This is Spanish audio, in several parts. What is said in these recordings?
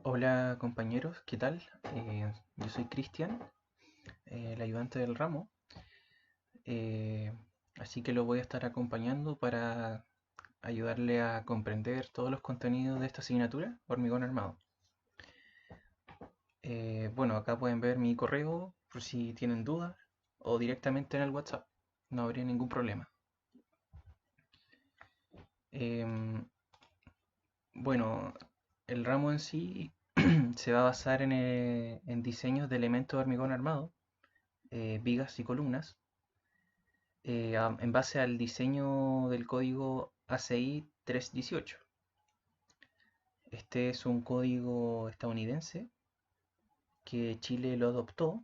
Hola compañeros, ¿qué tal? Yo soy Cristian, el ayudante del ramo, eh, así que lo voy a estar acompañando para ayudarle a comprender todos los contenidos de esta asignatura, hormigón armado. Bueno, acá pueden ver mi correo por si tienen dudas o directamente en el WhatsApp, no habría ningún problema. Em, bueno, el ramo en sí se va a basar en diseños de elementos de hormigón armado, vigas y columnas en base al diseño del código ACI 318. Este es un código estadounidense que Chile lo adoptó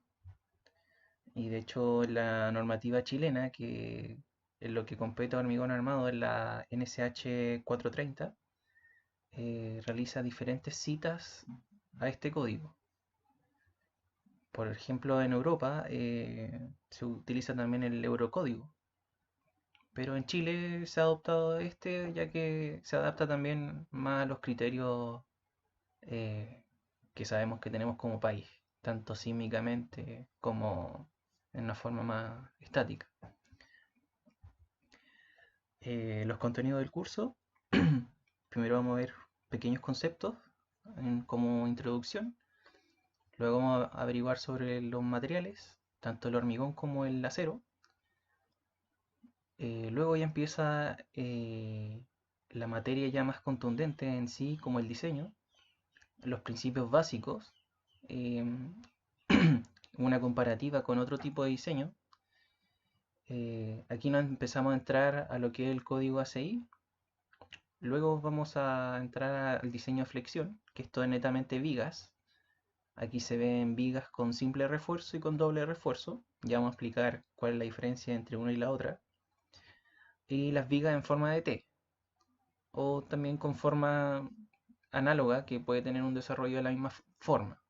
y de hecho la normativa chilena, que en lo que compete a hormigón armado es la NSH 430, realiza diferentes citas a este código. Por ejemplo, en Europa se utiliza también el Eurocódigo, pero en Chile se ha adoptado este ya que se adapta también más a los criterios eh, que sabemos que tenemos como país, tanto sísmicamente como en una forma más estática. Los contenidos del curso, primero vamos a ver pequeños conceptos como introducción, luego vamos a averiguar sobre los materiales, tanto el hormigón como el acero. Luego ya empieza la materia ya más contundente en sí, como el diseño, los principios básicos, eh, una comparativa con otro tipo de diseño. Aquí nos empezamos a entrar a lo que es el código ACI. Luego vamos a entrar al diseño de flexión, que esto es netamente vigas. Aquí se ven vigas con simple refuerzo y con doble refuerzo. Ya vamos a explicar cuál es la diferencia entre una y la otra. Y las vigas en forma de T, o también con forma análoga que puede tener un desarrollo de la misma forma.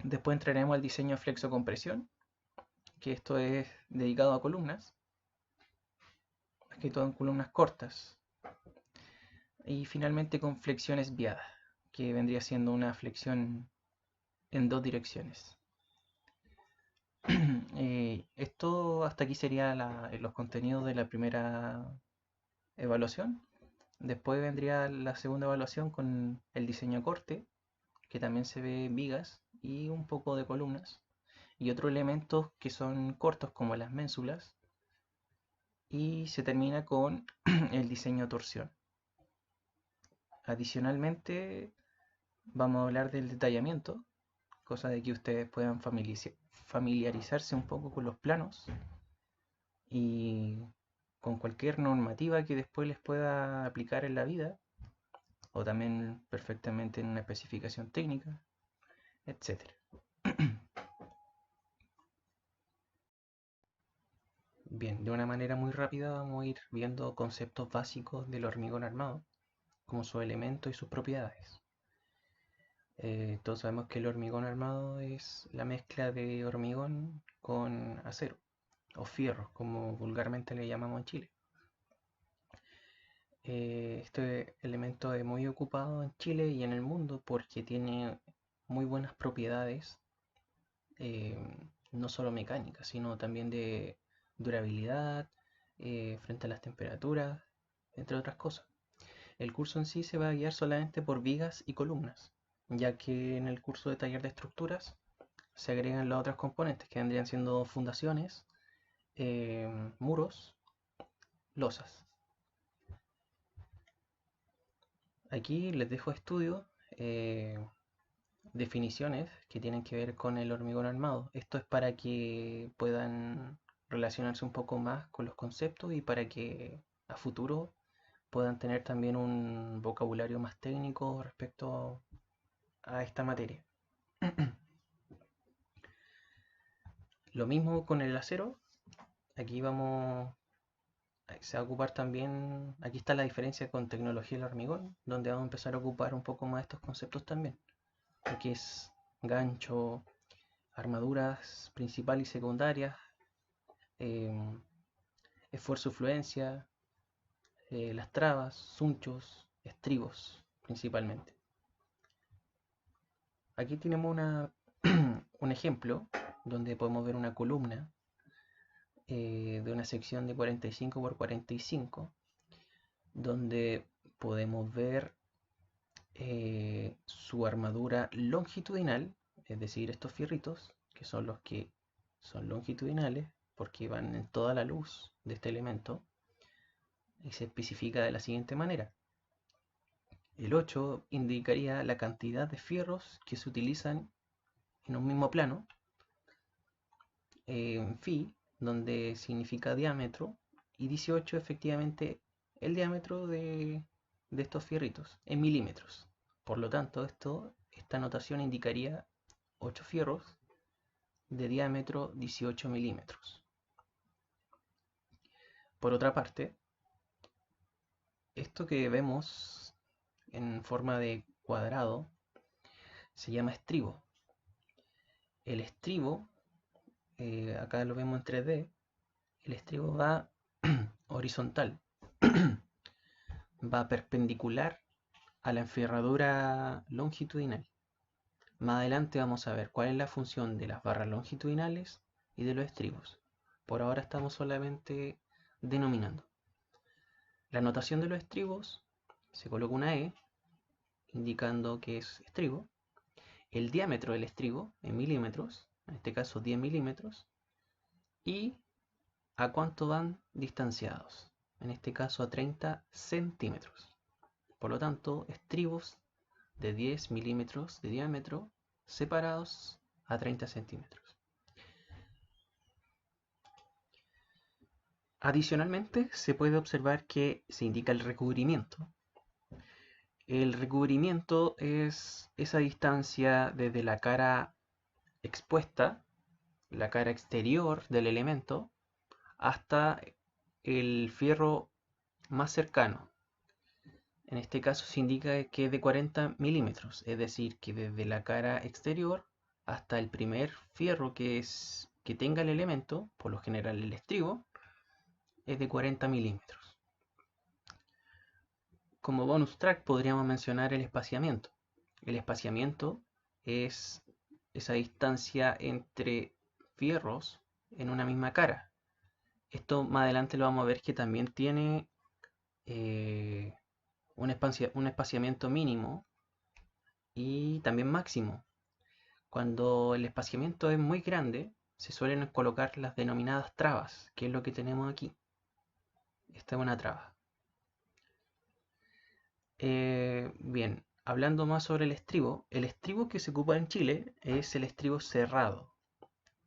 Después entraremos al diseño de flexocompresión, que esto es dedicado a columnas, más que todo en columnas cortas. Y finalmente con flexiones viadas, que vendría siendo una flexión en dos direcciones. Esto hasta aquí sería los contenidos de la primera evaluación. Después vendría la segunda evaluación con el diseño corte, que también se ve vigas y un poco de columnas, y otros elementos que son cortos como las ménsulas, y se termina con el diseño torsión. Adicionalmente, vamos a hablar del detallamiento, cosa de que ustedes puedan familiarizarse un poco con los planos y con cualquier normativa que después les pueda aplicar en la vida, o también perfectamente en una especificación técnica, etcétera. Bien, de una manera muy rápida vamos a ir viendo conceptos básicos del hormigón armado, como sus elementos y sus propiedades. Todos sabemos que el hormigón armado es la mezcla de hormigón con acero, o fierro, como vulgarmente le llamamos en Chile. Este elemento es muy ocupado en Chile y en el mundo porque tiene muy buenas propiedades, eh, no solo mecánicas, sino también de durabilidad, frente a las temperaturas, entre otras cosas. El curso en sí se va a guiar solamente por vigas y columnas, ya que en el curso de taller de estructuras se agregan las otras componentes que vendrían siendo fundaciones, muros, losas. Aquí les dejo estudio, definiciones que tienen que ver con el hormigón armado. Esto es para que puedan relacionarse un poco más con los conceptos y para que a futuro puedan tener también un vocabulario más técnico respecto a esta materia. Lo mismo con el acero. Aquí vamos, se va a ocupar también, aquí está la diferencia con tecnología del hormigón, donde vamos a empezar a ocupar un poco más estos conceptos también. Aquí es gancho, armaduras principal y secundarias, eh, esfuerzo-fluencia, las trabas, sunchos, estribos principalmente. Aquí tenemos un ejemplo donde podemos ver una columna de una sección de 45 por 45, donde podemos ver su armadura longitudinal, es decir, estos fierritos, que son los que son longitudinales, porque van en toda la luz de este elemento, y se especifica de la siguiente manera. El 8 indicaría la cantidad de fierros que se utilizan en un mismo plano, phi, donde significa diámetro, y 18 efectivamente el diámetro de estos fierritos en milímetros. Por lo tanto, esta notación indicaría 8 fierros de diámetro 18 milímetros. Por otra parte, esto que vemos en forma de cuadrado se llama estribo. El estribo, acá lo vemos en 3D, el estribo va horizontal, va perpendicular a la enferradura longitudinal. Más adelante vamos a ver cuál es la función de las barras longitudinales y de los estribos. Por ahora estamos solamente denominando. La notación de los estribos, se coloca una E indicando que es estribo. El diámetro del estribo en milímetros, en este caso 10 milímetros, y a cuánto van distanciados, en este caso a 30 centímetros. Por lo tanto, estribos de 10 milímetros de diámetro separados a 30 centímetros. Adicionalmente, se puede observar que se indica el recubrimiento. El recubrimiento es esa distancia desde la cara expuesta, la cara exterior del elemento, hasta el fierro más cercano. En este caso se indica que es de 40 milímetros, es decir, que desde la cara exterior hasta el primer fierro que tenga el elemento, por lo general el estribo, es de 40 milímetros. Como bonus track podríamos mencionar el espaciamiento. El espaciamiento es esa distancia entre fierros en una misma cara. Esto más adelante lo vamos a ver que también tiene un espaciamiento mínimo y también máximo. Cuando el espaciamiento es muy grande, se suelen colocar las denominadas trabas, que es lo que tenemos aquí. Esta es una traba. Bien, hablando más sobre el estribo que se ocupa en Chile es el estribo cerrado,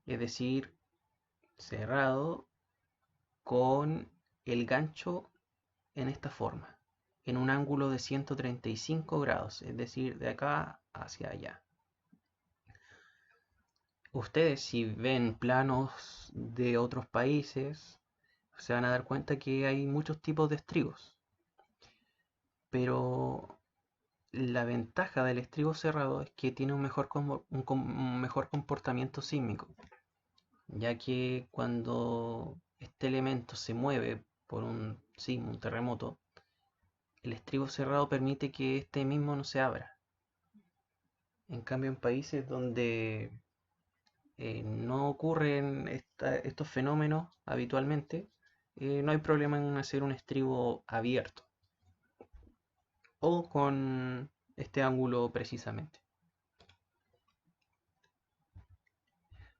es decir, cerrado con el gancho en esta forma, en un ángulo de 135 grados, es decir, de acá hacia allá. Ustedes si ven planos de otros países, se van a dar cuenta que hay muchos tipos de estribos, pero la ventaja del estribo cerrado es que tiene un mejor comportamiento sísmico, ya que cuando este elemento se mueve por un sismo, un terremoto, el estribo cerrado permite que este mismo no se abra. En cambio, en países donde no ocurren estos fenómenos habitualmente, no hay problema en hacer un estribo abierto o con este ángulo precisamente.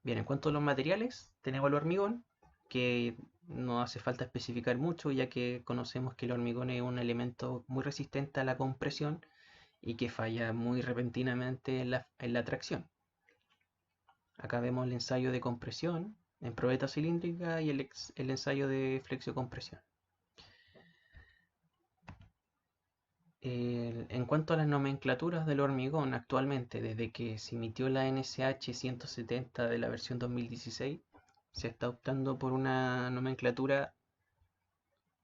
Bien, en cuanto a los materiales, tenemos el hormigón, que no hace falta especificar mucho, ya que conocemos que el hormigón es un elemento muy resistente a la compresión y que falla muy repentinamente en la tracción. Acá vemos el ensayo de compresión en probeta cilíndrica y el ensayo de flexio-compresión. En cuanto a las nomenclaturas del hormigón, actualmente, desde que se emitió la NSH 170 de la versión 2016, se está optando por una nomenclatura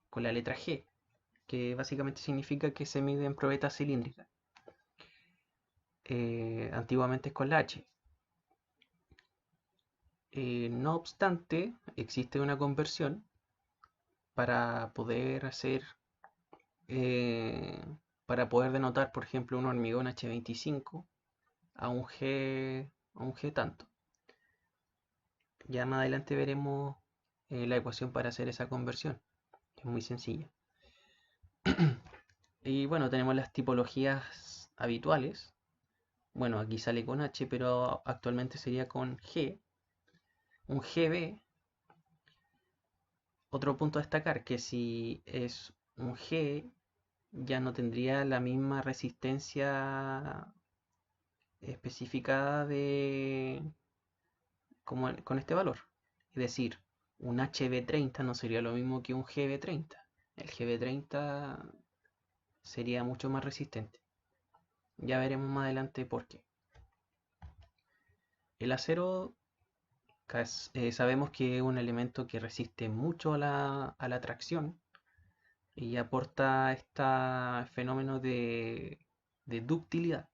con la letra G, que básicamente significa que se mide en probeta cilíndrica. Antiguamente es con la H. No obstante, existe una conversión para poder hacer, para poder denotar, por ejemplo, un hormigón H25 a un G tanto. Ya más adelante veremos la ecuación para hacer esa conversión, que es muy sencilla. Y bueno, tenemos las tipologías habituales. Bueno, aquí sale con H, pero actualmente sería con G. Un GB, otro punto a destacar, que si es un G, ya no tendría la misma resistencia especificada como con este valor. Es decir, un HB30 no sería lo mismo que un GB30. El GB30 sería mucho más resistente. Ya veremos más adelante por qué. El acero sabemos que es un elemento que resiste mucho a la tracción y aporta este fenómeno de ductilidad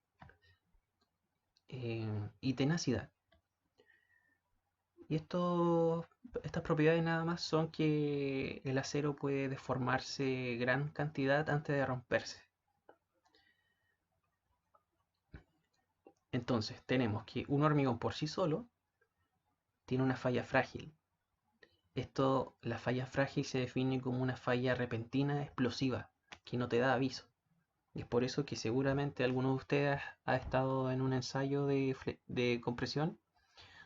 y tenacidad. Y estas propiedades nada más son que el acero puede deformarse gran cantidad antes de romperse. Entonces tenemos que un hormigón por sí solo tiene una falla frágil. La falla frágil se define como una falla repentina explosiva que no te da aviso. Y es por eso que seguramente alguno de ustedes ha estado en un ensayo de compresión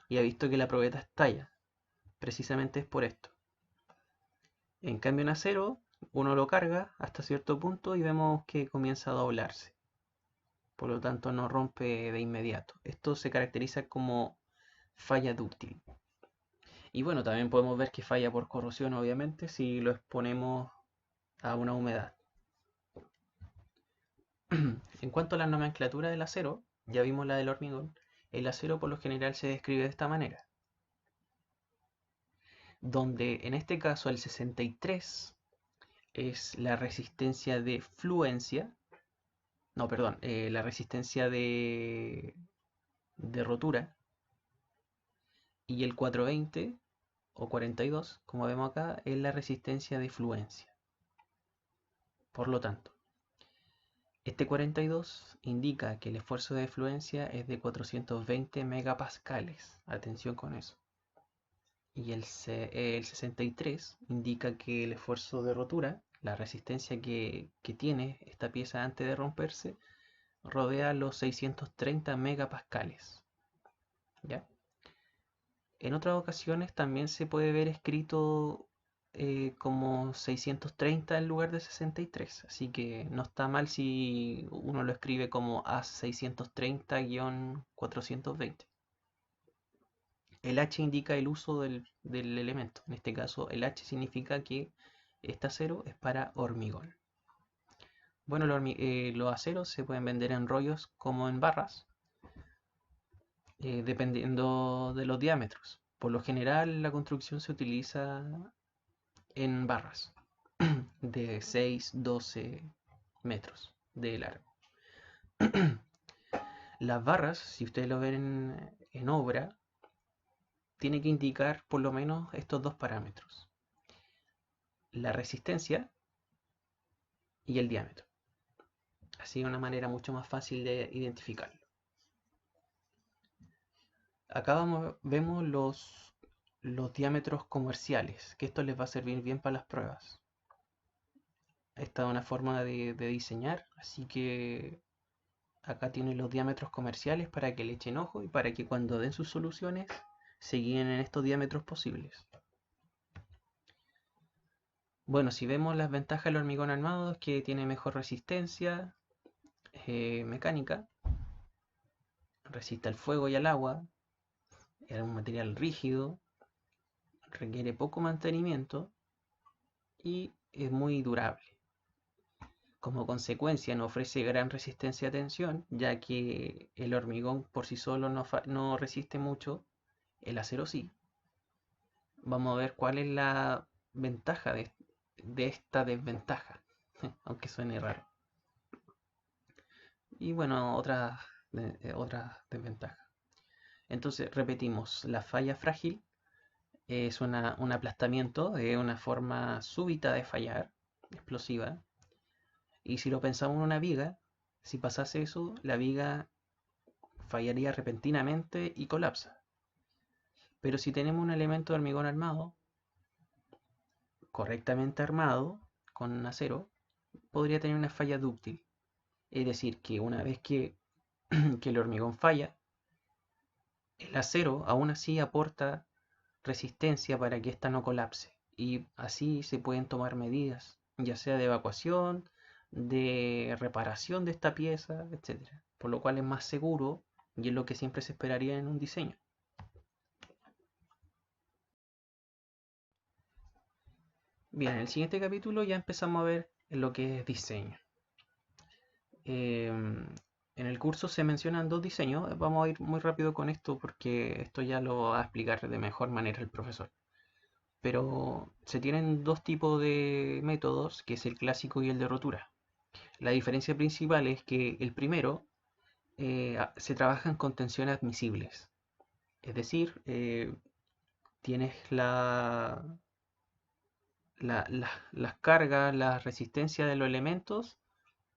y ha visto que la probeta estalla. Precisamente es por esto. En cambio en acero, uno lo carga hasta cierto punto y vemos que comienza a doblarse. Por lo tanto no rompe de inmediato. Esto se caracteriza como falla dúctil. Y bueno, también podemos ver que falla por corrosión, obviamente, si lo exponemos a una humedad. En cuanto a la nomenclatura del acero, ya vimos la del hormigón, el acero por lo general se describe de esta manera, donde en este caso el 63 es la resistencia de fluencia, no, perdón, la resistencia de rotura, y el 420 o 42, como vemos acá, es la resistencia de fluencia. Por lo tanto, este 42 indica que el esfuerzo de fluencia es de 420 megapascales. Atención con eso. Y el 63 indica que el esfuerzo de rotura, la resistencia que tiene esta pieza antes de romperse, rodea los 630 megapascales. ¿Ya? En otras ocasiones también se puede ver escrito como 630 en lugar de 63, así que no está mal si uno lo escribe como A630-420. El H indica el uso del elemento, en este caso el H significa que este acero es para hormigón. Bueno, los aceros se pueden vender en rollos como en barras, dependiendo de los diámetros. Por lo general la construcción se utiliza en barras de 6-12 metros de largo. Las barras, si ustedes lo ven en obra, tiene que indicar por lo menos estos dos parámetros: la resistencia y el diámetro. Así de una manera mucho más fácil de identificarlo. Acá vemos los diámetros comerciales, que esto les va a servir bien para las pruebas. Esta es una forma de diseñar, así que acá tienen los diámetros comerciales para que le echen ojo y para que cuando den sus soluciones se guíen en estos diámetros posibles. Bueno, si vemos las ventajas del hormigón armado es que tiene mejor resistencia mecánica, resiste al fuego y al agua, es un material rígido, requiere poco mantenimiento y es muy durable. Como consecuencia no ofrece gran resistencia a tensión, ya que el hormigón por sí solo no resiste mucho, el acero sí. Vamos a ver cuál es la ventaja de esta desventaja, aunque suene raro. Y bueno, otras desventajas. Entonces, repetimos, la falla frágil es un aplastamiento, es una forma súbita de fallar, explosiva. Y si lo pensamos en una viga, si pasase eso, la viga fallaría repentinamente y colapsa. Pero si tenemos un elemento de hormigón armado, correctamente armado, con acero, podría tener una falla dúctil. Es decir, que una vez que, que el hormigón falla, el acero aún así aporta resistencia para que ésta no colapse. Y así se pueden tomar medidas, ya sea de evacuación, de reparación de esta pieza, etcétera. Por lo cual es más seguro y es lo que siempre se esperaría en un diseño. Bien, en el siguiente capítulo ya empezamos a ver lo que es diseño. En el curso se mencionan dos diseños. Vamos a ir muy rápido con esto porque esto ya lo va a explicar de mejor manera el profesor. Pero se tienen dos tipos de métodos, que es el clásico y el de rotura. La diferencia principal es que el primero se trabajan con tensiones admisibles. Es decir, tienes las cargas, la resistencia de los elementos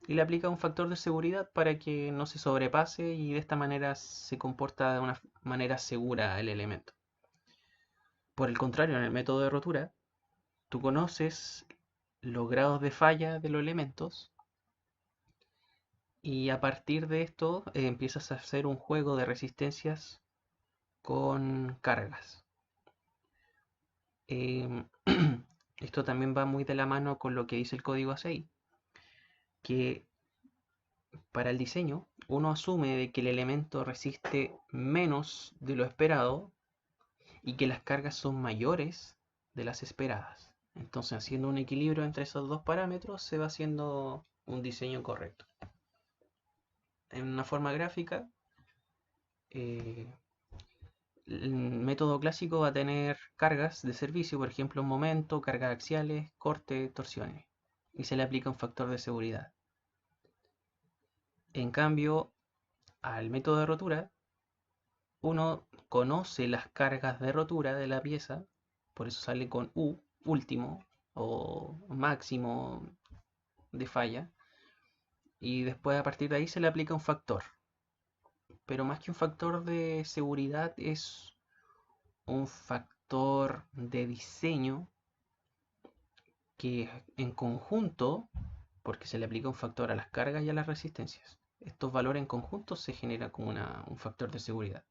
y le aplica un factor de seguridad para que no se sobrepase y de esta manera se comporta de una manera segura el elemento. Por el contrario, en el método de rotura, tú conoces los grados de falla de los elementos y a partir de esto empiezas a hacer un juego de resistencias con cargas. Em, esto también va muy de la mano con lo que dice el código ASEI, que para el diseño uno asume de que el elemento resiste menos de lo esperado y que las cargas son mayores de las esperadas. Entonces, haciendo un equilibrio entre esos dos parámetros, se va haciendo un diseño correcto. En una forma gráfica, eh, el método clásico va a tener cargas de servicio, por ejemplo, momento, cargas axiales, corte, torsiones, y se le aplica un factor de seguridad. En cambio, al método de rotura, uno conoce las cargas de rotura de la pieza, por eso sale con U, último, o máximo de falla, y después a partir de ahí se le aplica un factor. Pero más que un factor de seguridad, es un factor de diseño que en conjunto, porque se le aplica un factor a las cargas y a las resistencias, estos valores en conjunto se generan como un factor de seguridad.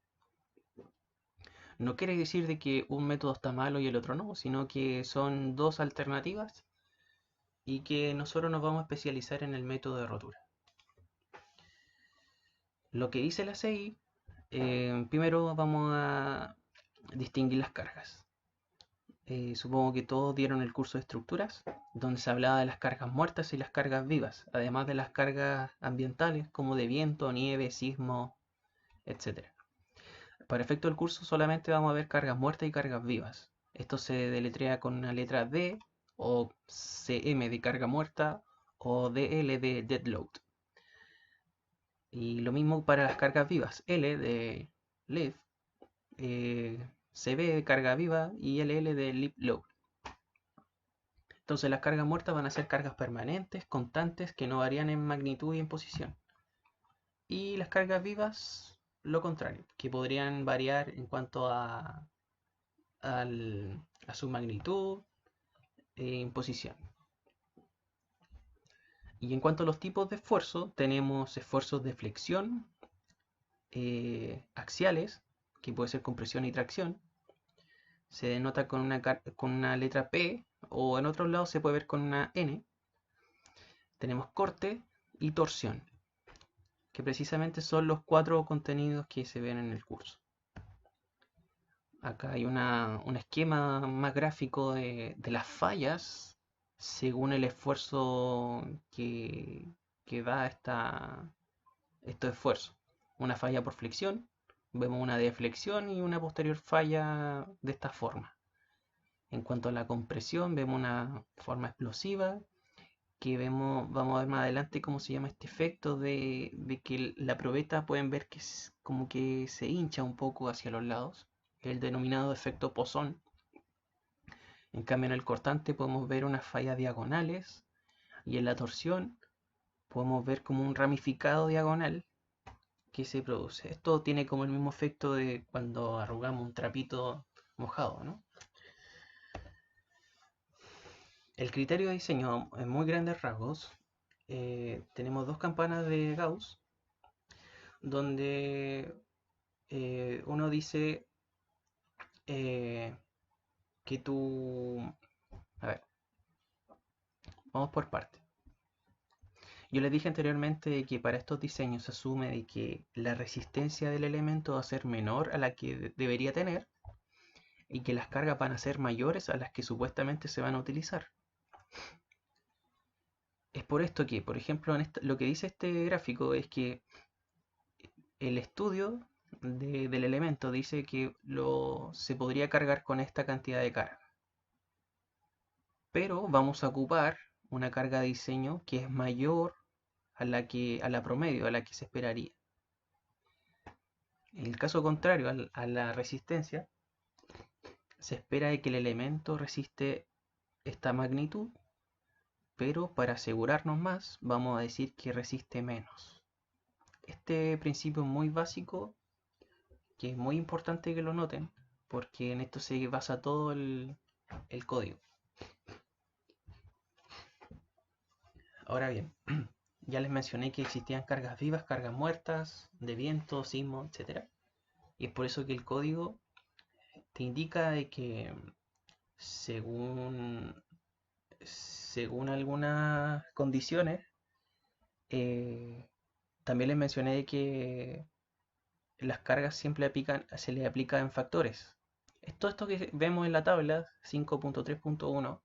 No quiere decir de que un método está malo y el otro no, sino que son dos alternativas y que nosotros nos vamos a especializar en el método de rotura. Lo que dice la CI, primero vamos a distinguir las cargas. Supongo que todos dieron el curso de estructuras, donde se hablaba de las cargas muertas y las cargas vivas, además de las cargas ambientales como de viento, nieve, sismo, etc. Para efecto del curso solamente vamos a ver cargas muertas y cargas vivas. Esto se deletrea con una letra D o CM de carga muerta o DL de dead load. Y lo mismo para las cargas vivas, L de live, CB de carga viva y LL de live load. Entonces las cargas muertas van a ser cargas permanentes, constantes, que no varían en magnitud y en posición. Y las cargas vivas, lo contrario, que podrían variar en cuanto a su magnitud en posición. Y en cuanto a los tipos de esfuerzo, tenemos esfuerzos de flexión, axiales, que puede ser compresión y tracción. Se denota con una letra P o en otros lados se puede ver con una N. Tenemos corte y torsión, que precisamente son los 4 contenidos que se ven en el curso. Acá hay un esquema más gráfico de las fallas según el esfuerzo que da estos esfuerzos. Una falla por flexión, vemos una de flexión y una posterior falla de esta forma. En cuanto a la compresión, vemos una forma explosiva que vamos a ver más adelante cómo se llama este efecto de que la probeta pueden ver que es como que se hincha un poco hacia los lados, el denominado efecto pozón. En cambio en el cortante podemos ver unas fallas diagonales y en la torsión podemos ver como un ramificado diagonal que se produce. Esto tiene como el mismo efecto de cuando arrugamos un trapito mojado, ¿no? El criterio de diseño en muy grandes rasgos, tenemos dos campanas de Gauss, donde uno dice eh, que tú... A ver, vamos por partes. Yo les dije anteriormente que para estos diseños se asume de que la resistencia del elemento va a ser menor a la que debería tener y que las cargas van a ser mayores a las que supuestamente se van a utilizar. Es por esto que, por ejemplo, lo que dice este gráfico es que el estudio del elemento dice que se podría cargar con esta cantidad de carga, pero vamos a ocupar una carga de diseño que es mayor a la promedio, a la que se esperaría. En el caso contrario a la resistencia, se espera de que el elemento resiste esta magnitud, pero para asegurarnos más, vamos a decir que resiste menos. Este principio es muy básico, que es muy importante que lo noten, porque en esto se basa todo el código. Ahora bien, ya les mencioné que existían cargas vivas, cargas muertas, de viento, sismo, etc. Y es por eso que el código te indica de que según, según algunas condiciones, eh, también les mencioné que las cargas siempre se le aplica en factores. Todo esto que vemos en la tabla 5.3.1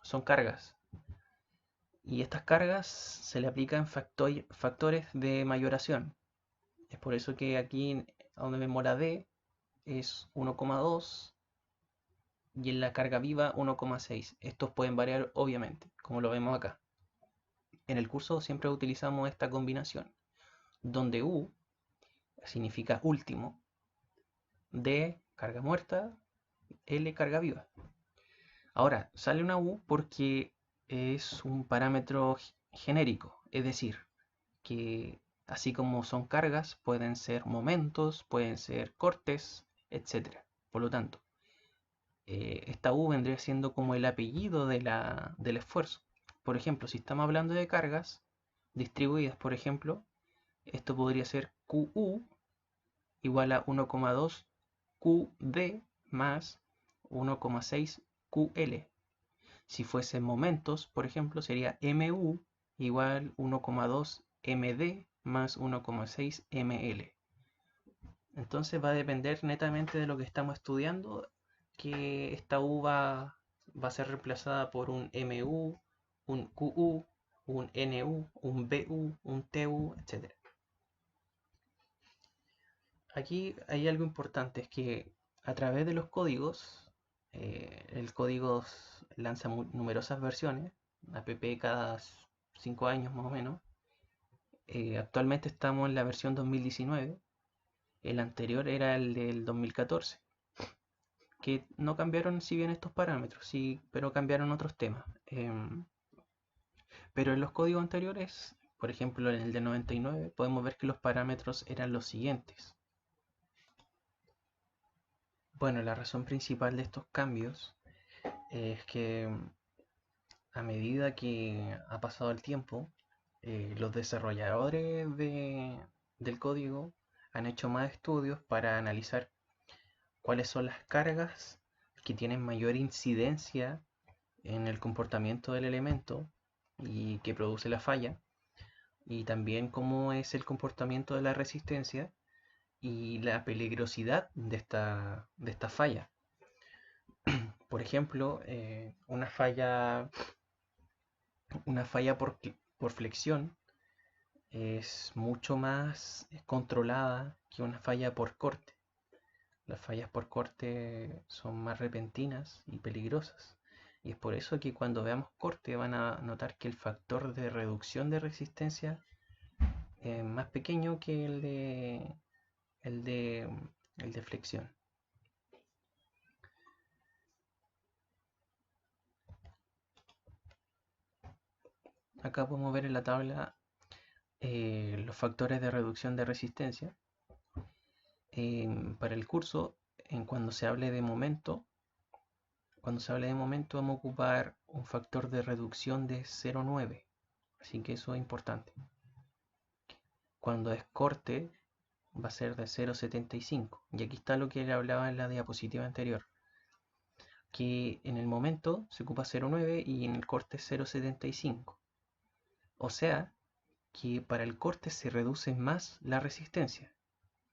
son cargas. Y estas cargas se le aplican factores de mayoración. Es por eso que aquí donde vemos la D es 1,2 y en la carga viva 1,6. Estos pueden variar obviamente, como lo vemos acá. En el curso siempre utilizamos esta combinación, donde U significa último, D carga muerta, L carga viva. Ahora, sale una U porque es un parámetro genérico, es decir, que así como son cargas, pueden ser momentos, pueden ser cortes, etc. Por lo tanto, esta U vendría siendo como el apellido del esfuerzo. Por ejemplo, si estamos hablando de cargas distribuidas, por ejemplo, esto podría ser QU igual a 1,2 QD más 1,6 QL. Si fuesen momentos, por ejemplo, sería MU igual 1,2 MD más 1,6 ML. Entonces va a depender netamente de lo que estamos estudiando, que esta U va a ser reemplazada por un MU, un QU, un NU, un BU, un TU, etc. Aquí hay algo importante, es que a través de los códigos, el código lanza numerosas versiones, app cada 5 años más o menos. Actualmente estamos en la versión 2019, el anterior era el del 2014, que no cambiaron si bien estos parámetros, sí, pero cambiaron otros temas. Pero en los códigos anteriores, por ejemplo en el del 99, podemos ver que los parámetros eran los siguientes. Bueno, la razón principal de estos cambios es que a medida que ha pasado el tiempo, los desarrolladores del código han hecho más estudios para analizar cuáles son las cargas que tienen mayor incidencia en el comportamiento del elemento y que produce la falla, y también cómo es el comportamiento de la resistencia y la peligrosidad de esta falla. Por ejemplo, una falla por flexión es mucho más controlada que una falla por corte. Las fallas por corte son más repentinas y peligrosas. Y es por eso que cuando veamos corte van a notar que el factor de reducción de resistencia es más pequeño que el de, el de flexión. Acá podemos ver en la tabla los factores de reducción de resistencia. Para el curso, cuando se hable de momento, vamos a ocupar un factor de reducción de 0,9. Así que eso es importante. Cuando es corte, va a ser de 0,75. Y aquí está lo que le hablaba en la diapositiva anterior, que en el momento se ocupa 0,9 y en el corte 0,75. O sea, que para el corte se reduce más la resistencia.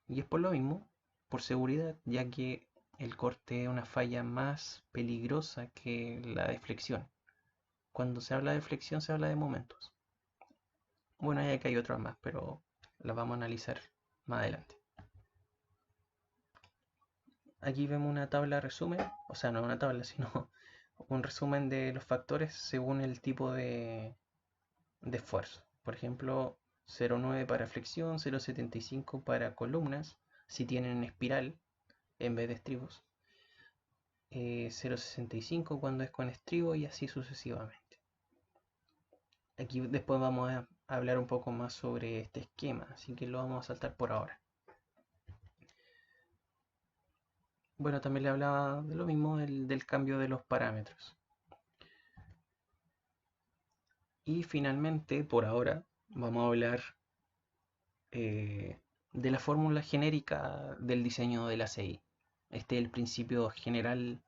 Y es por lo mismo, por seguridad, ya que el corte es una falla más peligrosa que la de flexión. Cuando se habla de flexión se habla de momentos. Bueno, hay que hay otras más, pero las vamos a analizar más adelante. Aquí vemos una tabla resumen, o sea, no una tabla, sino un resumen de los factores según el tipo de esfuerzo. Por ejemplo, 0,9 para flexión, 0,75 para columnas, si tienen espiral en vez de estribos, 0,65 cuando es con estribo y así sucesivamente. Aquí después vamos a hablar un poco más sobre este esquema, así que lo vamos a saltar por ahora. Bueno, también le hablaba de lo mismo del cambio de los parámetros. Y finalmente, por ahora, vamos a hablar de la fórmula genérica del diseño de la CI. Este es el principio general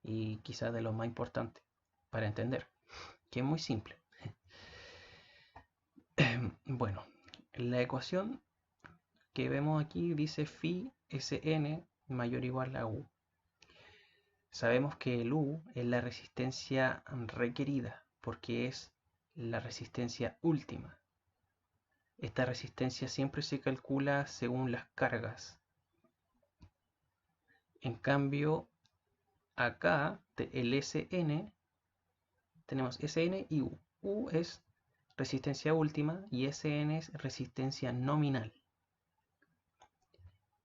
y quizás de los más importantes para entender, que es muy simple. Bueno, la ecuación que vemos aquí dice phi Sn mayor o igual a U. Sabemos que el U es la resistencia requerida porque es la resistencia última. Esta resistencia siempre se calcula según las cargas. En cambio, acá el Sn, tenemos Sn y U. U es resistencia última y Sn es resistencia nominal.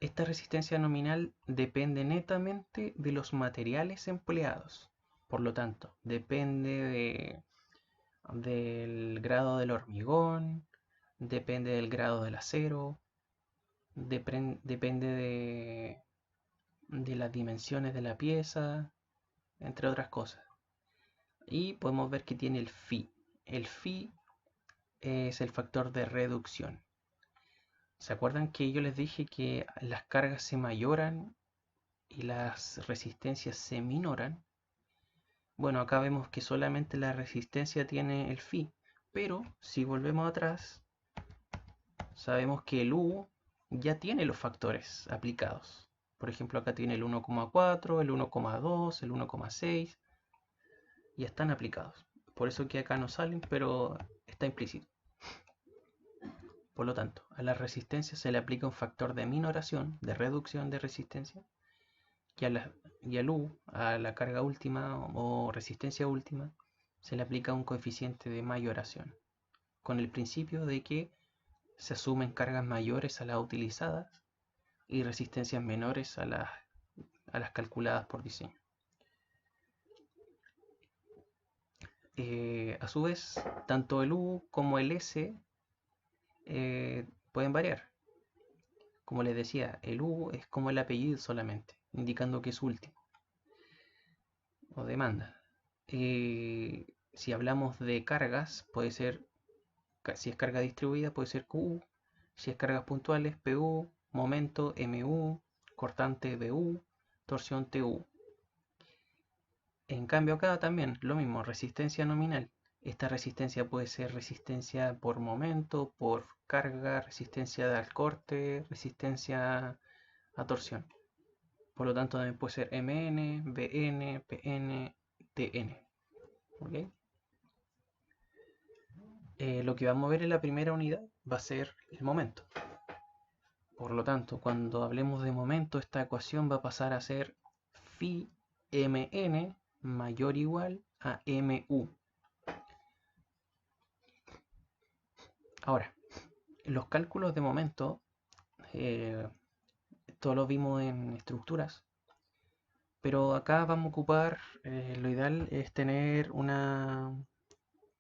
Esta resistencia nominal depende netamente de los materiales empleados. Por lo tanto, depende del grado del hormigón, depende del grado del acero, depende de las dimensiones de la pieza, entre otras cosas. Y podemos ver que tiene el phi. El phi es el factor de reducción. ¿Se acuerdan que yo les dije que las cargas se mayoran y las resistencias se minoran? Bueno, acá vemos que solamente la resistencia tiene el phi, pero si volvemos atrás, sabemos que el U ya tiene los factores aplicados. Por ejemplo, acá tiene el 1,4, el 1,2, el 1,6, ya están aplicados. Por eso que acá no salen, pero está implícito. Por lo tanto, a la resistencia se le aplica un factor de minoración, de reducción de resistencia, y al U, a la carga última o resistencia última, se le aplica un coeficiente de mayoración, con el principio de que se asumen cargas mayores a las utilizadas y resistencias menores a las calculadas por diseño. A su vez, tanto el U como el S pueden variar. Como les decía, el U es como el apellido solamente, indicando que es último o demanda. Si hablamos de cargas, puede ser, si es carga distribuida, puede ser QU, si es cargas puntuales, PU, momento, MU, cortante, BU, torsión, TU. En cambio acá también lo mismo, resistencia nominal. Esta resistencia puede ser resistencia por momento, por carga, resistencia al corte, resistencia a torsión. Por lo tanto también puede ser MN, BN, PN, TN. ¿Okay? Lo que vamos a ver en la primera unidad va a ser el momento. Por lo tanto, cuando hablemos de momento, esta ecuación va a pasar a ser phi mn mayor o igual a mu. Ahora, los cálculos de momento, todos los vimos en estructuras, pero acá vamos a ocupar, lo ideal es tener una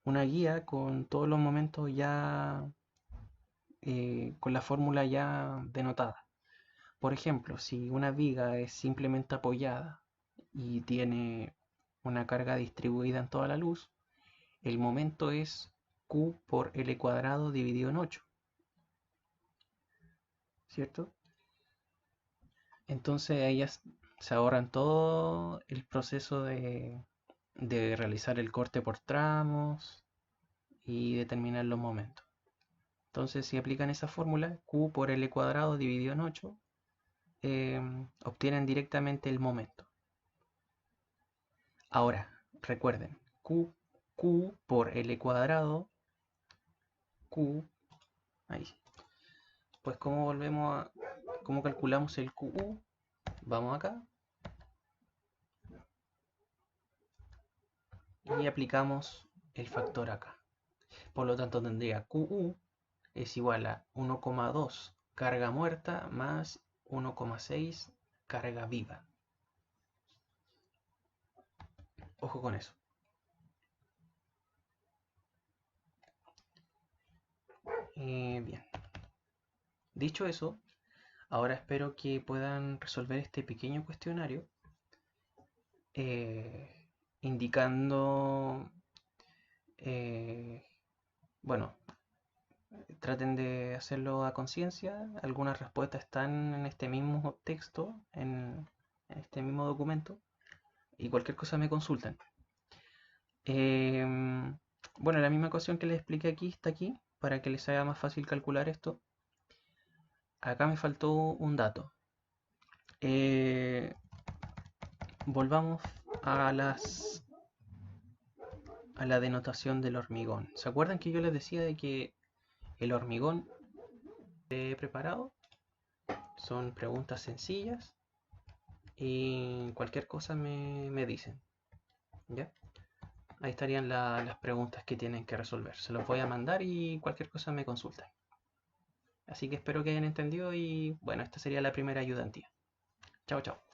guía con todos los momentos ya con la fórmula ya denotada. Por ejemplo, si una viga es simplemente apoyada y tiene una carga distribuida en toda la luz, el momento es Q por L cuadrado dividido en 8, ¿cierto? Entonces ellas se ahorran todo el proceso de realizar el corte por tramos y determinar los momentos. Entonces, si aplican esa fórmula, Q por L cuadrado dividido en 8, obtienen directamente el momento. Ahora, recuerden, Q por L cuadrado, Q, ahí. Pues ¿cómo calculamos el QU? Vamos acá y aplicamos el factor acá. Por lo tanto, tendría QU es igual a 1,2 carga muerta más 1,6 carga viva. Ojo con eso. Bien. Dicho eso, ahora espero que puedan resolver este pequeño cuestionario indicando, eh, bueno, traten de hacerlo a conciencia. Algunas respuestas están en este mismo texto, en este mismo documento, y cualquier cosa me consultan. Bueno, la misma ecuación que les expliqué aquí está aquí, para que les haga más fácil calcular esto. Acá me faltó un dato. Volvamos a a la denotación del hormigón. ¿Se acuerdan que yo les decía de que el hormigón preparado son preguntas sencillas y cualquier cosa me dicen? ¿Ya? Ahí estarían las preguntas que tienen que resolver. Se los voy a mandar y cualquier cosa me consultan. Así que espero que hayan entendido y bueno, esta sería la primera ayudantía. Chao, chao.